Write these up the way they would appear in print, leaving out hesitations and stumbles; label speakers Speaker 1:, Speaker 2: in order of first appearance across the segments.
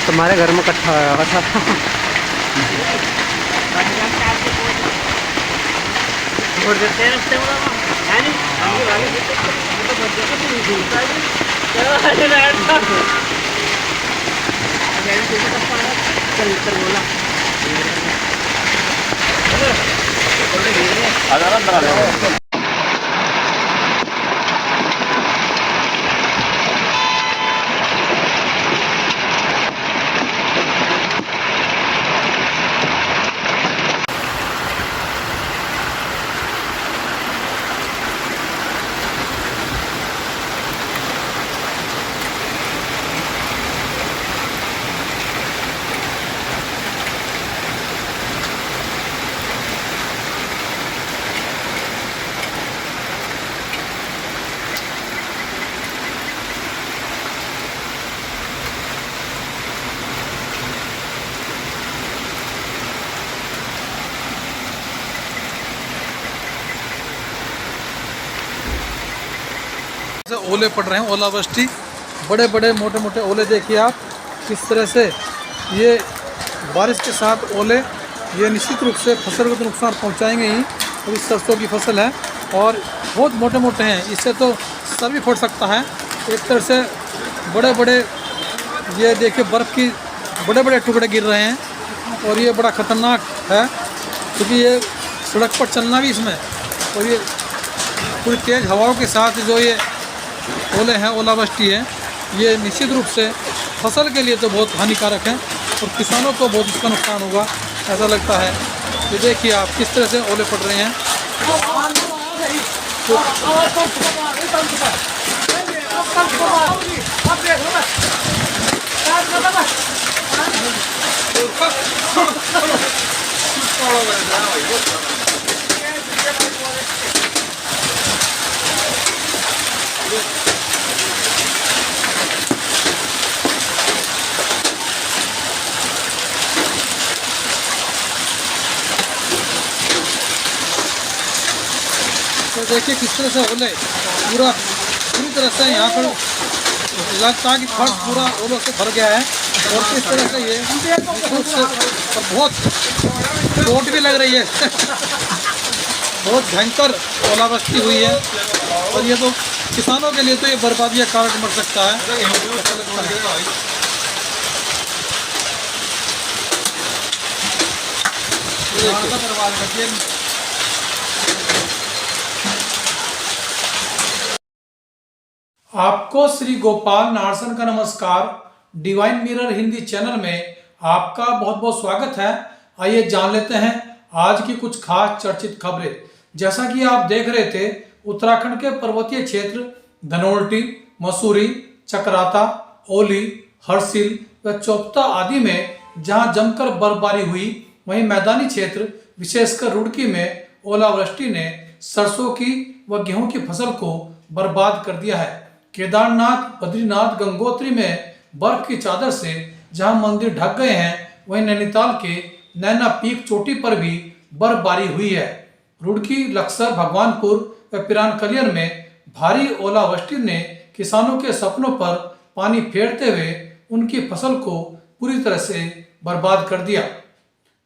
Speaker 1: तुम्हारे घर में इकट्ठा हुआ था।
Speaker 2: ओले पड़ रहे हैं, ओलावृष्टि, बड़े बड़े मोटे मोटे ओले देखिए आप किस तरह से। ये बारिश के साथ ओले ये निश्चित रूप से फसल को तो नुकसान पहुंचाएंगे ही। अभी सरसों की फसल है और बहुत मोटे मोटे हैं, इससे तो सर भी फट सकता है। एक तरह से बड़े बड़े ये देखिए बर्फ़ की बड़े बड़े टुकड़े गिर रहे हैं और ये बड़ा ख़तरनाक है क्योंकि ये सड़क पर चलना भी इसमें, और ये पूरी तेज़ हवाओं के साथ जो ये ओले हैं, ओलावृष्टि है, ये निश्चित रूप से फसल के लिए तो बहुत हानिकारक है और किसानों को बहुत इसका नुकसान होगा ऐसा लगता है। ये देखिए आप किस तरह से ओले पड़ रहे हैं। तो देखिए किस तरह से ओले पूरी तरह से यहाँ पर लगता है कि फर्श पूरा ओलों से भर गया है और किस तरह से ये बहुत चोट भी लग रही है। बहुत भयंकर ओलावृष्टि हुई है और ये तो किसानों के लिए तो ये बर्बादी का कारण बन सकता है। आपको श्री गोपाल नारसन का नमस्कार। डिवाइन मिरर हिंदी चैनल में आपका बहुत बहुत स्वागत है। आइए जान लेते हैं आज की कुछ खास चर्चित खबरें। जैसा कि आप देख रहे थे, उत्तराखंड के पर्वतीय क्षेत्र धनोल्टी, मसूरी, चक्राता, ओली, हरसिल व चोपता आदि में जहां जमकर बर्फबारी हुई, वहीं मैदानी क्षेत्र विशेषकर रुड़की में ओलावृष्टि ने सरसों की व गेहूं की फसल को बर्बाद कर दिया है। केदारनाथ, बद्रीनाथ, गंगोत्री में बर्फ की चादर से जहां मंदिर ढक गए हैं, वहीं नैनीताल के नैना पीक चोटी पर भी बर्फबारी हुई है। रुड़की, लक्सर, भगवानपुर व पिरानकलियर में भारी ओलावृष्टि ने किसानों के सपनों पर पानी फेरते हुए उनकी फसल को पूरी तरह से बर्बाद कर दिया।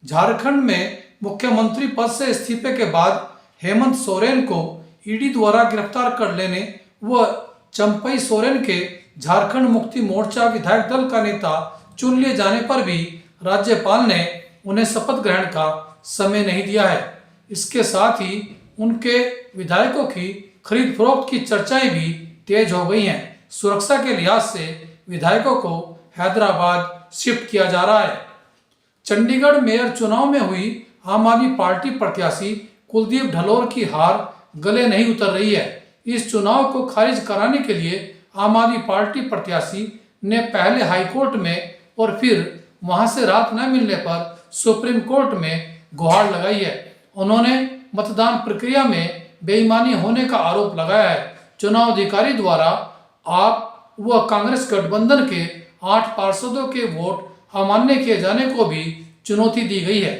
Speaker 2: झारखंड में मुख्यमंत्री पद से इस्तीफे के बाद हेमंत सोरेन को ईडी द्वारा गिरफ्तार कर लेने व चंपई सोरेन के झारखंड मुक्ति मोर्चा विधायक दल का नेता चुन लिए जाने पर भी राज्यपाल ने उन्हें शपथ ग्रहण का समय नहीं दिया है। इसके साथ ही उनके विधायकों की खरीद फरोख्त की चर्चाएं भी तेज हो गई हैं। सुरक्षा के लिहाज से विधायकों को हैदराबाद शिफ्ट किया जा रहा है। चंडीगढ़ मेयर चुनाव में हुई आम आदमी पार्टी प्रत्याशी कुलदीप ढलोर की हार गले नहीं उतर रही है। इस चुनाव को खारिज कराने के लिए आम आदमी पार्टी प्रत्याशी ने पहले हाईकोर्ट में और फिर वहां से राहत न मिलने पर सुप्रीम कोर्ट में गुहार लगाई है। उन्होंने मतदान प्रक्रिया में बेईमानी होने का आरोप लगाया है। चुनाव अधिकारी द्वारा आप व कांग्रेस गठबंधन के 8 पार्षदों के वोट अमान्य किए जाने को भी चुनौती दी गई है।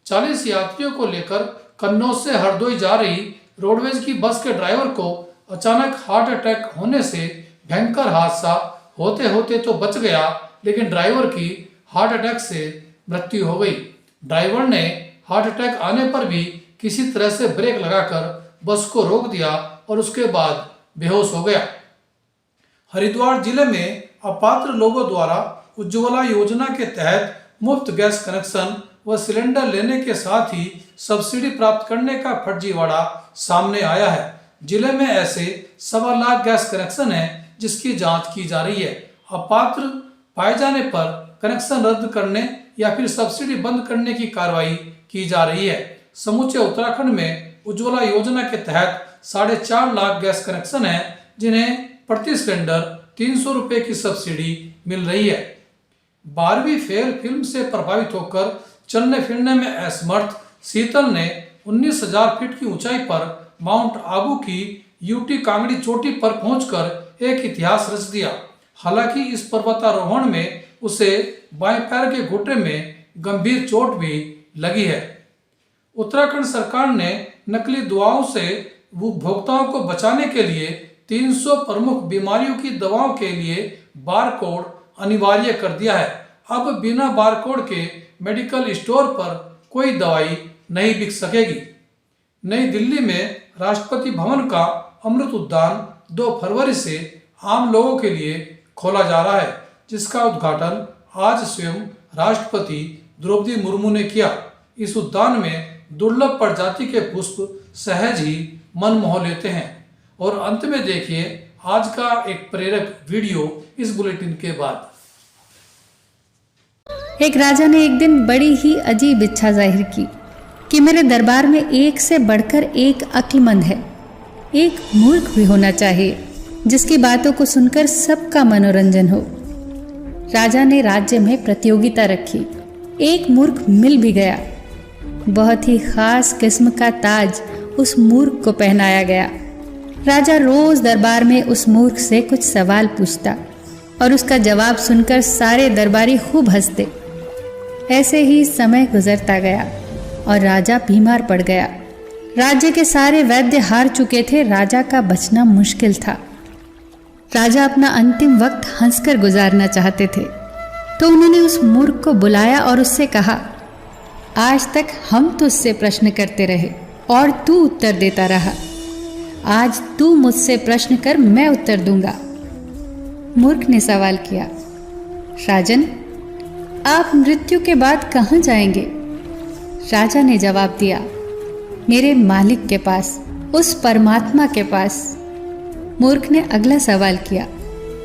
Speaker 2: 40 यात्रियों को लेकर कन्नौज से हरदोई जा रही रोडवेज की बस के ड्राइवर को अचानक हार्ट अटैक होने से भयंकर हादसा होते होते तो बच गया, लेकिन ड्राइवर की हार्ट अटैक से मृत्यु हो गई। ड्राइवर ने हार्ट अटैक आने पर भी किसी तरह से ब्रेक लगाकर बस को रोक दिया और उसके बाद बेहोश हो गया। हरिद्वार जिले में अपात्र लोगों द्वारा उज्ज्वला योजना के तहत मुफ्त गैस कनेक्शन व सिलेंडर लेने के साथ ही सब्सिडी प्राप्त करने का फर्जीवाड़ा सामने आया है। जिले में ऐसे 1.25 लाख गैस कनेक्शन हैं जिसकी जांच की जा रही है। अपात्र पाए जाने पर कनेक्शन रद्द करने या फिर सब्सिडी बंद करने की कार्रवाई की जा रही है। समूचे उत्तराखंड में उज्ज्वला योजना के तहत 4.5 लाख गैस कनेक्शन हैं जिन्हें प्रति सिलेंडर 300 रुपये की सब्सिडी मिल रही है। 12वीं फेल फिल्म से प्रभावित होकर चलने फिरने में असमर्थ शीतल ने 19,000 फीट की ऊंचाई पर माउंट आबू की यूटी कांगड़ी चोटी पर पहुंचकर एक इतिहास रच दिया। हालांकि इस पर्वतारोहण में उसे बाएं पैर के घुटने में गंभीर चोट भी लगी है। उत्तराखंड सरकार ने नकली दवाओं से उपभोक्ताओं को बचाने के लिए 300 प्रमुख बीमारियों की दवाओं के लिए बारकोड अनिवार्य कर दिया है। अब बिना बारकोड के मेडिकल स्टोर पर कोई दवाई नहीं बिक सकेगी। नई दिल्ली में राष्ट्रपति भवन का अमृत उद्यान 2 फरवरी से आम लोगों के लिए खोला जा रहा है, जिसका उद्घाटन आज स्वयं राष्ट्रपति द्रौपदी मुर्मू ने किया। इस उद्यान में दुर्लभ प्रजाति के पुष्प सहज ही मन मोह लेते हैं। और अंत में देखिए आज का एक प्रेरक वीडियो इस बुलेटिन के बाद।
Speaker 1: एक राजा ने एक दिन बड़ी ही अजीब इच्छा जाहिर की कि मेरे दरबार में एक से बढ़कर एक अक्लमंद है, एक मूर्ख भी होना चाहिए जिसकी बातों को सुनकर सबका मनोरंजन हो। राजा ने राज्य में प्रतियोगिता रखी। एक मूर्ख मिल भी गया। बहुत ही खास किस्म का ताज उस मूर्ख को पहनाया गया। राजा रोज दरबार में उस मूर्ख से कुछ सवाल पूछता और उसका जवाब सुनकर सारे दरबारी खूब हंसते। ऐसे ही समय गुजरता गया और राजा बीमार पड़ गया। राज्य के सारे वैद्य हार चुके थे। राजा का बचना मुश्किल था। राजा अपना अंतिम वक्त हंसकर गुजारना चाहते थे, तो उन्होंने उस मूर्ख को बुलाया और उससे कहा, आज तक हम तुझसे प्रश्न करते रहे और तू उत्तर देता रहा। आज तू मुझसे प्रश्न कर, मैं उत्तर दूंगा। मूर्ख ने सवाल किया, राजन, आप मृत्यु के बाद कहाँ जाएंगे? राजा ने जवाब दिया, मेरे मालिक के पास, उस परमात्मा के पास। मूर्ख ने अगला सवाल किया,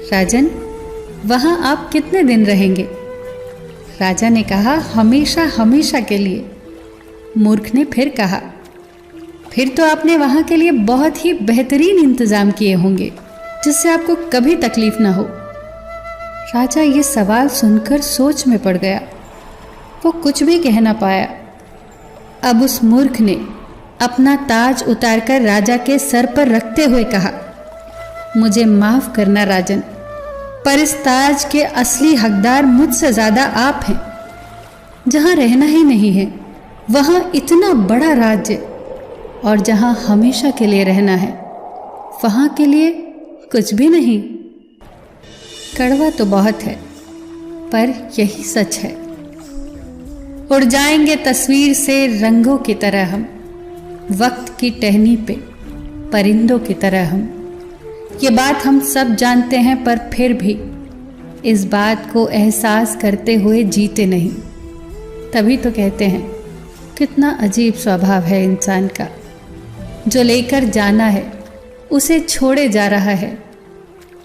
Speaker 1: राजन, वहाँ आप कितने दिन रहेंगे? राजा ने कहा, हमेशा हमेशा के लिए। मूर्ख ने फिर कहा, फिर तो आपने वहाँ के लिए बहुत ही बेहतरीन इंतजाम किए होंगे जिससे आपको कभी तकलीफ ना हो। राजा ये सवाल सुनकर सोच में पड़ गया। वो कुछ भी कह ना पाया। अब उस मूर्ख ने अपना ताज उतारकर राजा के सर पर रखते हुए कहा, मुझे माफ करना राजन, पर इस ताज के असली हकदार मुझसे ज्यादा आप हैं। जहाँ रहना ही नहीं है वहाँ इतना बड़ा राज्य, और जहाँ हमेशा के लिए रहना है वहाँ के लिए कुछ भी नहीं। कड़वा तो बहुत है पर यही सच है। उड़ जाएंगे तस्वीर से रंगों की तरह हम, वक्त की टहनी पे परिंदों की तरह हम। ये बात हम सब जानते हैं, पर फिर भी इस बात को एहसास करते हुए जीते नहीं। तभी तो कहते हैं कितना अजीब स्वभाव है इंसान का। जो लेकर जाना है उसे छोड़े जा रहा है,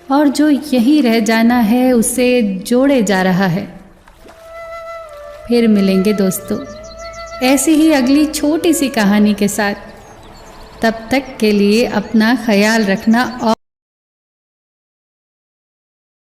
Speaker 1: और जो यहीं रह जाना है उसे जोड़े जा रहा है। फिर मिलेंगे दोस्तों ऐसी ही अगली छोटी सी कहानी के साथ। तब तक के लिए अपना ख्याल रखना और